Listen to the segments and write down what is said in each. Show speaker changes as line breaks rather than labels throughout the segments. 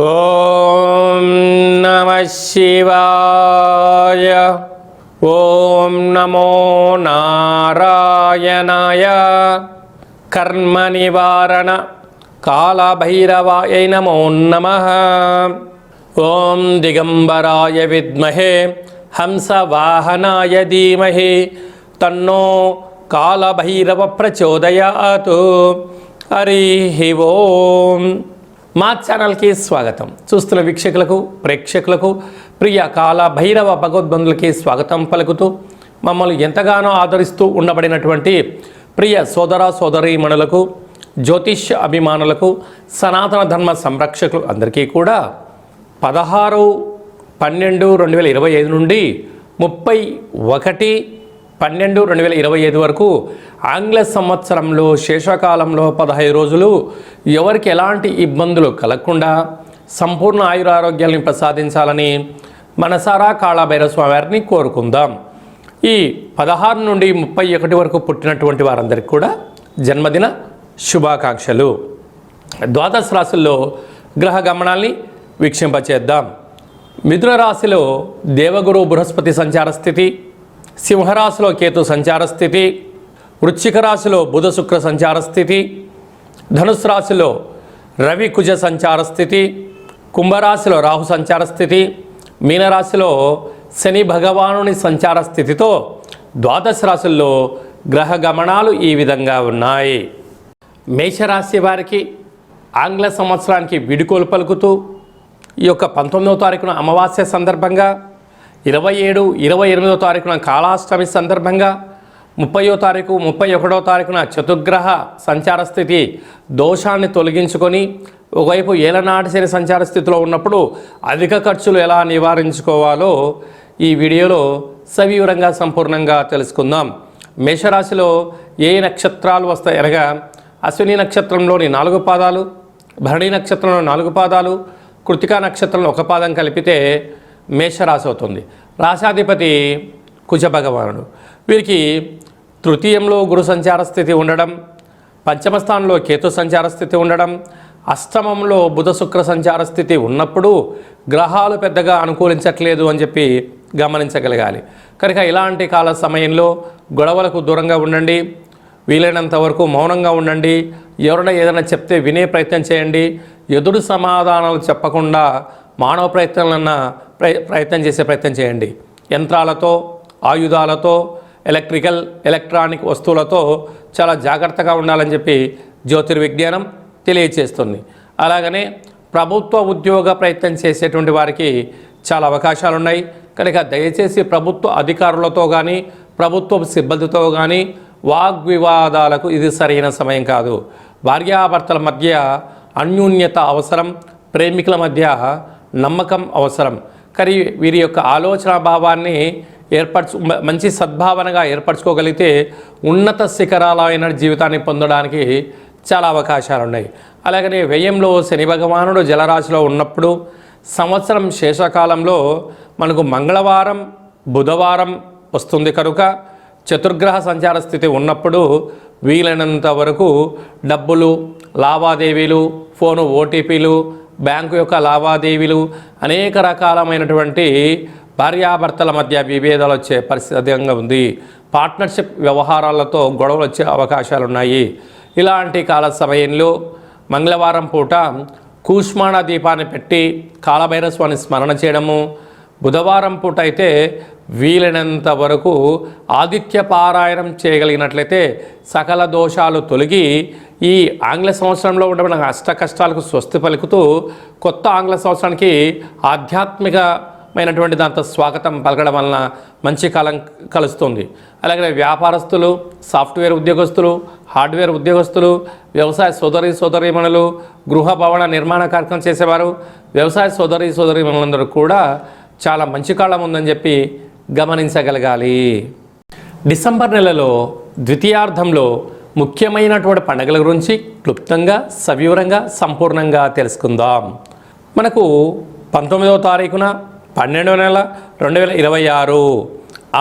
ఓం నమః శివాయ. ఓం నమో నారాయణాయ. కర్మ నివారణ కాళభైరవాయ నమో నమః. ఓం దిగంబరాయ విద్మహే హంసవాహనాయ ధీమహి తన్నో కాళభైరవ ప్రచోదయాత్. హరి ఓం. మా ఛానల్కి స్వాగతం. చూస్తున్న వీక్షకులకు ప్రేక్షకులకు ప్రియ కాళభైరవ భగవద్బంధులకి స్వాగతం పలుకుతూ మమ్మల్ని ఎంతగానో ఆదరిస్తూ ఉండబడినటువంటి ప్రియ సోదర సోదరీమణులకు, జ్యోతిష్య అభిమానులకు, సనాతన ధర్మ సంరక్షకులు అందరికీ కూడా 16/12/2025 నుండి 31/12/2025 వరకు ఆంగ్ల సంవత్సరంలో శేషకాలంలో 15 రోజులు ఎవరికి ఎలాంటి ఇబ్బందులు కలగకుండా సంపూర్ణ ఆయురారోగ్యాలను ప్రసాదించాలని మనసారా కాళభైరవ స్వామి వారిని కోరుకుందాం. ఈ 16 నుండి 31 వరకు పుట్టినటువంటి వారందరికీ కూడా జన్మదిన శుభాకాంక్షలు. ద్వాదశ రాశుల్లో గ్రహ గమనాల్ని వీక్షింపచేద్దాం. మిథున రాశిలో దేవగురు బృహస్పతి సంచార స్థితి, సింహరాశిలో కేతు సంచార స్థితి, వృశ్చిక రాశిలో బుధ శుక్ర సంచార స్థితి, ధనుసు రాశిలో రవి కుజ సంచార స్థితి, కుంభరాశిలో రాహు సంచార స్థితి, మీనరాశిలో శని భగవానుని సంచార స్థితితో ద్వాదశ రాశుల్లో గ్రహ గమనాలు ఈ విధంగా ఉన్నాయి. మేషరాశి వారికి ఆంగ్ల సంవత్సరానికి వీడుకోలు పలుకుతూ ఈ యొక్క 19వ తారీఖున అమావాస్య సందర్భంగా, 27, 28వ తారీఖున కాళాష్టమి సందర్భంగా, 30వ తారీఖు 31వ తారీఖున చతుర్గ్రహ సంచార స్థితి దోషాన్ని తొలగించుకొని ఒకవైపు ఏలనాటి శని సంచార స్థితిలో ఉన్నప్పుడు అధిక ఖర్చులు ఎలా నివారించుకోవాలో ఈ వీడియోలో సవివరంగా సంపూర్ణంగా తెలుసుకుందాం. మేషరాశిలో ఏ నక్షత్రాలు వస్తాయి అనగా అశ్విని నక్షత్రంలోని 4 పాదాలు, భరణి నక్షత్రంలో 4 పాదాలు, కృతికా నక్షత్రంలో 1 పాదం కలిపితే మేషరాశి అవుతుంది. రాశాధిపతి కుజ భగవానుడు. వీరికి తృతీయంలో గురు సంచార స్థితి ఉండడం, పంచమ స్థానంలో కేతు సంచార స్థితి ఉండడం, అష్టమంలో బుధ శుక్ర సంచార స్థితి ఉన్నప్పుడు గ్రహాలు పెద్దగా అనుకూలించట్లేదు అని చెప్పి గమనించగలగాలి. కనుక ఇలాంటి కాల సమయంలో గొడవలకు దూరంగా ఉండండి, వీలైనంత వరకు మౌనంగా ఉండండి. ఎవరైనా ఏదైనా చెప్తే వినే ప్రయత్నం చేయండి. ఎదురు సమాధానాలు చెప్పకుండా మానవ ప్రయత్నం చేసే ప్రయత్నం చేయండి. యంత్రాలతో, ఆయుధాలతో, ఎలక్ట్రానిక్ వస్తువులతో చాలా జాగ్రత్తగా ఉండాలని చెప్పి జ్యోతిర్విజ్ఞానం తెలియచేస్తుంది. అలాగనే ప్రభుత్వ ఉద్యోగ ప్రయత్నం చేసేటువంటి వారికి చాలా అవకాశాలు ఉన్నాయి. కనుక దయచేసి ప్రభుత్వ అధికారులతో కానీ ప్రభుత్వ సిబ్బందితో కానీ వాగ్వివాదాలకు ఇది సరైన సమయం కాదు. భార్యాభర్తల మధ్య అన్యోన్యత అవసరం, ప్రేమికుల మధ్య నమ్మకం అవసరం. కానీ వీరి యొక్క ఆలోచన భావాన్ని మంచి సద్భావనగా ఏర్పరచుకోగలిగితే ఉన్నత శిఖరాలైన జీవితాన్ని పొందడానికి చాలా అవకాశాలు ఉన్నాయి. అలాగనే వ్యయంలో శని భగవానుడు జలరాశిలో ఉన్నప్పుడు సంవత్సరం శేషకాలంలో మనకు మంగళవారం, బుధవారం వస్తుంది. కనుక చతుర్గ్రహ సంచార స్థితి ఉన్నప్పుడు వీలైనంత వరకు డబ్బులు, లావాదేవీలు, ఫోను ఓటీపీలు, బ్యాంకు యొక్క లావాదేవీలు, అనేక రకాలమైనటువంటి భార్యాభర్తల మధ్య విభేదాలు వచ్చే పరిస్థితి అధికంగా ఉంది. పార్ట్నర్షిప్ వ్యవహారాలతో గొడవలు వచ్చే అవకాశాలు ఉన్నాయి. ఇలాంటి కాల సమయంలో మంగళవారం పూట కూష్మాణ దీపాన్ని పెట్టి కాళభైరవ స్వామిని స్మరణ చేయడము, బుధవారం పూట అయితే వీలైనంత వరకు ఆదిత్య పారాయణం చేయగలిగినట్లయితే సకల దోషాలు తొలగి ఈ ఆంగ్ల సంవత్సరంలో ఉండబడిన అష్ట కష్టాలకు స్వస్తి పలుకుతూ కొత్త ఆంగ్ల సంవత్సరానికి ఆధ్యాత్మికమైనటువంటి దాంతో స్వాగతం పలకడం వలన మంచి కాలం కలుస్తుంది. అలాగే వ్యాపారస్తులు, సాఫ్ట్వేర్ ఉద్యోగస్తులు, హార్డ్వేర్ ఉద్యోగస్తులు, వ్యవసాయ సోదరీమణులు, గృహ భవన నిర్మాణ కార్యక్రమం చేసేవారు, వ్యవసాయ సోదరీమణులందరూ కూడా చాలా మంచి కాలం ఉందని చెప్పి గమనించగలగాలి. డిసెంబర్ నెలలో ద్వితీయార్థంలో ముఖ్యమైనటువంటి పండుగల గురించి క్లుప్తంగా, సవివరంగా, సంపూర్ణంగా తెలుసుకుందాం. మనకు 19వ తారీఖున 12వ నెల 2026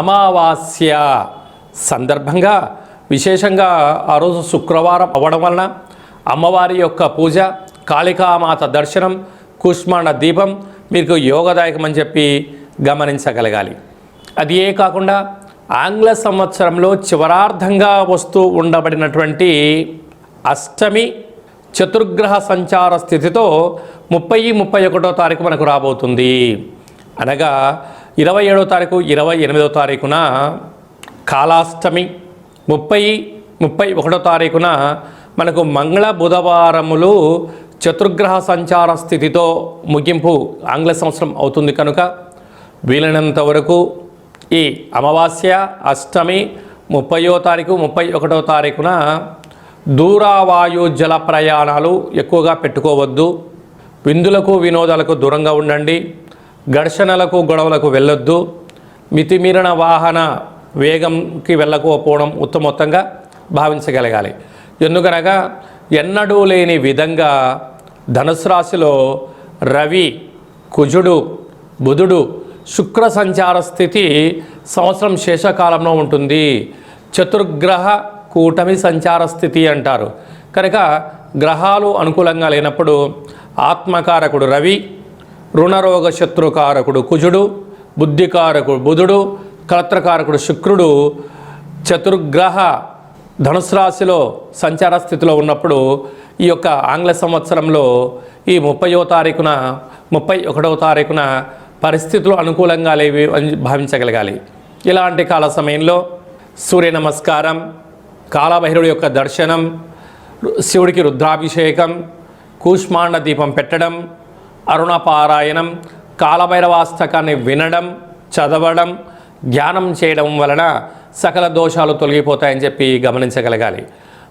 అమావాస్య సందర్భంగా విశేషంగా ఆ రోజు శుక్రవారం అవ్వడం వలన అమ్మవారి యొక్క పూజ, కాళికామాత దర్శనం, కూష్మాండ దీపం మీకు యోగదాయకం అని చెప్పి గమనించగలగాలి. అది ఏ కాకుండా ఆంగ్ల సంవత్సరంలో చివరార్థంగా వస్తూ ఉండబడినటువంటి అష్టమి చతుర్గ్రహ సంచార స్థితితో 30-31 తారీఖు మనకు రాబోతుంది. అనగా 27వ తారీఖు 28వ తారీఖున కాలాష్టమి, 30-31 తారీఖున మనకు మంగళ బుధవారములు చతుర్గ్రహ సంచార స్థితితో ముగింపు ఆంగ్ల సంవత్సరం అవుతుంది. కనుక వీలైనంత వరకు ఈ అమావాస్య, అష్టమి, 30వ తారీఖు 31వ తారీఖున దూరవాయు జల ప్రయాణాలు ఎక్కువగా పెట్టుకోవద్దు. విందులకు వినోదాలకు దూరంగా ఉండండి. ఘర్షణలకు గొడవలకు వెళ్ళొద్దు. మితిమీరిన వాహన వేగంకి వెళ్ళకపోవడం ఉత్తమోత్తంగా భావించగలగాలి. ఎందుకనగా ఎన్నడూ లేని విధంగా ధనుసు రాశిలో రవి, కుజుడు, బుధుడు, శుక్ర సంచార స్థితి సంవత్సరం శేషకాలంలో ఉంటుంది. చతుర్గ్రహ కూటమి సంచార స్థితి అంటారు. కనుక గ్రహాలు అనుకూలంగా లేనప్పుడు ఆత్మకారకుడు రవి, రుణరోగ శత్రుకారకుడు కుజుడు, బుద్ధికారకుడు బుధుడు, కలత్రకారకుడు శుక్రుడు చతుర్గ్రహ ధనుసు రాశిలో సంచార స్థితిలో ఉన్నప్పుడు ఈ యొక్క ఆంగ్ల సంవత్సరంలో ఈ 30వ తారీఖున 31వ తారీఖున పరిస్థితులు అనుకూలంగా లేవి అని భావించగలగాలి. ఇలాంటి కాల సమయంలో సూర్య నమస్కారం, కాలభైరవుడి యొక్క దర్శనం, శివుడికి రుద్రాభిషేకం, కూష్మాండ దీపం పెట్టడం, అరుణ పారాయణం, కాలభైరవాస్తకాన్ని వినడం, చదవడం, ధ్యానం చేయడం వలన సకల దోషాలు తొలగిపోతాయని చెప్పి గమనించగలగాలి.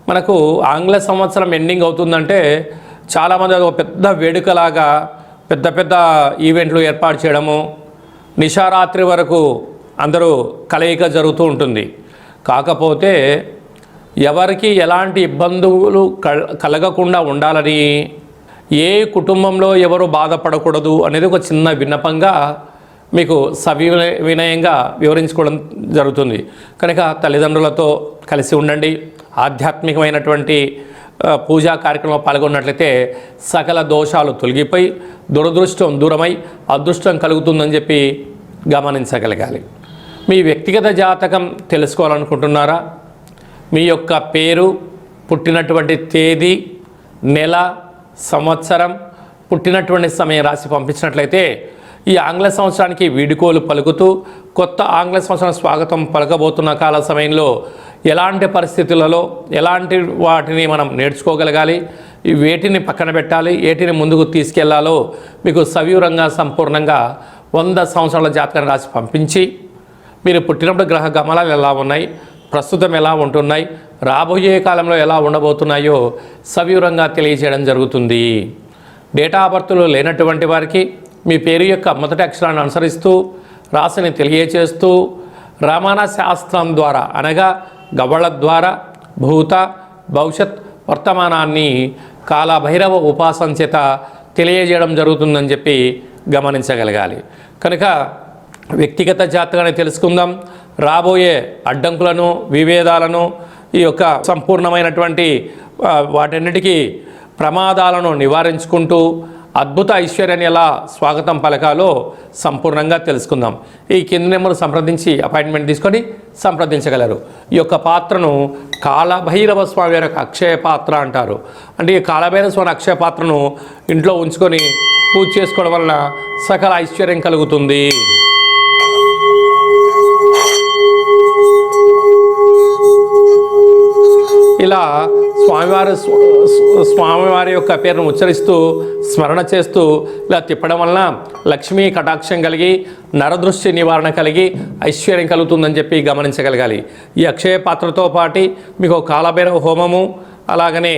మనకు ఆంగ్ల సంవత్సరం ఎండింగ్ అవుతుందంటే చాలామంది ఒక పెద్ద వేడుకలాగా పెద్ద పెద్ద ఈవెంట్లు ఏర్పాటు చేయడము, నిశారాత్రి వరకు అందరూ కలయిక జరుగుతూ ఉంటుంది. కాకపోతే ఎవరికి ఎలాంటి ఇబ్బందులు కలగకుండా ఉండాలని, ఏ కుటుంబంలో ఎవరు బాధపడకూడదు అనేది ఒక చిన్న విన్నపంగా మీకు వినయంగా వివరించుకోవడం జరుగుతుంది. కనుక తల్లిదండ్రులతో కలిసి ఉండండి. ఆధ్యాత్మికమైనటువంటి పూజా కార్యక్రమంలో పాల్గొన్నట్లయితే సకల దోషాలు తొలగిపోయి దురదృష్టం దూరమై అదృష్టం కలుగుతుందని చెప్పి గమనించగలగాలి. మీ వ్యక్తిగత జాతకం తెలుసుకోవాలనుకుంటున్నారా? మీ యొక్క పేరు, పుట్టినటువంటి తేదీ, నెల, సంవత్సరం, పుట్టినటువంటి సమయం రాసి పంపించినట్లయితే ఈ ఆంగ్ల సంవత్సరానికి వీడుకోలు పలుకుతూ కొత్త ఆంగ్ల సంవత్సరం స్వాగతం పలకబోతున్న కాల సమయంలో ఎలాంటి పరిస్థితులలో ఎలాంటి వాటిని మనం నేర్చుకోగలగాలి, వేటిని పక్కన పెట్టాలి, వేటిని ముందుకు తీసుకెళ్లాలో మీకు సవివరంగా సంపూర్ణంగా 100 సంవత్సరాల జాతకాన్ని రాసి పంపించి మీరు పుట్టినప్పుడు గ్రహ గమనాలు ఎలా ఉన్నాయి, ప్రస్తుతం ఎలా ఉంటున్నాయి, రాబోయే కాలంలో ఎలా ఉండబోతున్నాయో సవివరంగా తెలియజేయడం జరుగుతుంది. డేటా ఆఫ్ బర్త్లు లేనటువంటి వారికి మీ పేరు యొక్క మొదటి అక్షరాన్ని అనుసరిస్తూ రాశిని తెలియచేస్తూ రమణ శాస్త్రం ద్వారా అనగా గవ్వళ ద్వారా భూత భవిష్యత్ వర్తమానాన్ని కాలభైరవ ఉపాసన చేత తెలియజేయడం జరుగుతుందని చెప్పి గమనించగలగాలి. కనుక వ్యక్తిగత జాతకాన్ని తెలుసుకుందాం. రాబోయే అడ్డంకులను, విభేదాలను, ఈ యొక్క సంపూర్ణమైనటువంటి వాటన్నిటికీ ప్రమాదాలను నివారించుకుంటూ అద్భుత ఐశ్వర్యాన్ని ఎలా స్వాగతం పలకాలో సంపూర్ణంగా తెలుసుకుందాం. ఈ కింది నెంబర్ సంప్రదించి అపాయింట్మెంట్ తీసుకొని సంప్రదించగలరు. ఈ యొక్క పాత్రను కాలభైరవ స్వామి యొక్క అక్షయ పాత్ర అంటారు. అంటే ఈ కాలభైరవ స్వామి అక్షయ పాత్రను ఇంట్లో ఉంచుకొని పూజ చేసుకోవడం వలన సకల ఐశ్వర్యం కలుగుతుంది. ఇలా స్వామివారి యొక్క పేరును ఉచ్చరిస్తూ స్మరణ చేస్తూ ఇలా తిప్పడం వలన లక్ష్మీ కటాక్షం కలిగి నరదృష్టి నివారణ కలిగి ఐశ్వర్యం కలుగుతుందని చెప్పి గమనించగలగాలి. ఈ అక్షయ పాత్రతో పాటు మీకు కాలభైరవ హోమము అలాగనే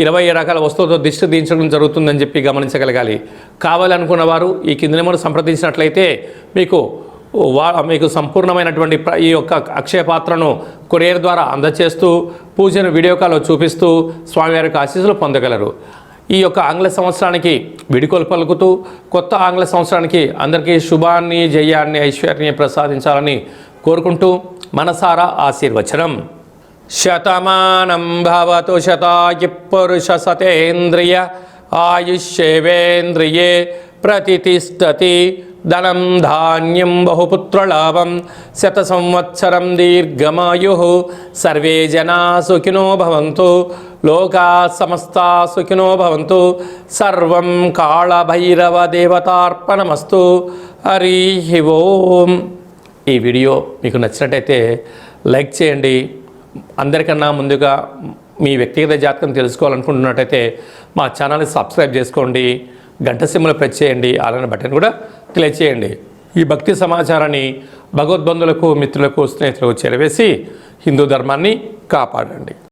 27 రకాల వస్తువులతో దిష్టి దించడం జరుగుతుందని చెప్పి గమనించగలగాలి. కావాలనుకున్న వారు ఈ కింది నెంబర్ సంప్రదించినట్లయితే మీకు సంపూర్ణమైనటువంటి ఈ యొక్క అక్షయ పాత్రను కొరియర్ ద్వారా అందజేస్తూ పూజను వీడియో కాల్లో చూపిస్తూ స్వామివారి యొక్క ఆశీస్సులు పొందగలరు. ఈ యొక్క ఆంగ్ల సంవత్సరానికి విడుకోలు పలుకుతూ కొత్త ఆంగ్ల సంవత్సరానికి అందరికీ శుభాన్ని, జయాన్ని, ఐశ్వర్యాన్ని ప్రసాదించాలని కోరుకుంటూ మనసారా ఆశీర్వచనం. శతమానం భవతు శతాయు పురుష సతేంద్రియ ఆయుష్యేవేంద్రియే ప్రతిష్టతి ధనం ధాన్యం బహుపుత్రలాభం శత సంవత్సరం దీర్ఘమాయు సర్వే జనా సుఖినో భవంతు లోకా సమస్తా సుఖినో భవంతు సర్వం కాళభైరవ దేవతార్పణమస్తు. హరి ఓం. ఈ వీడియో మీకు నచ్చినట్టయితే లైక్ చేయండి. అందరికన్నా ముందుగా మీ వ్యక్తిగత జాతకం తెలుసుకోవాలనుకుంటున్నట్టయితే మా ఛానల్ని సబ్స్క్రైబ్ చేసుకోండి. గంట సింబల్ ప్రెస్ చేయండి. అలానే బటన్ కూడా క్లిక్ చేయండి. ఈ భక్తి సమాచారాన్ని భగవద్బంధులకు, మిత్రులకు, స్నేహితులకు చేరవేసి హిందూ ధర్మాన్ని కాపాడండి.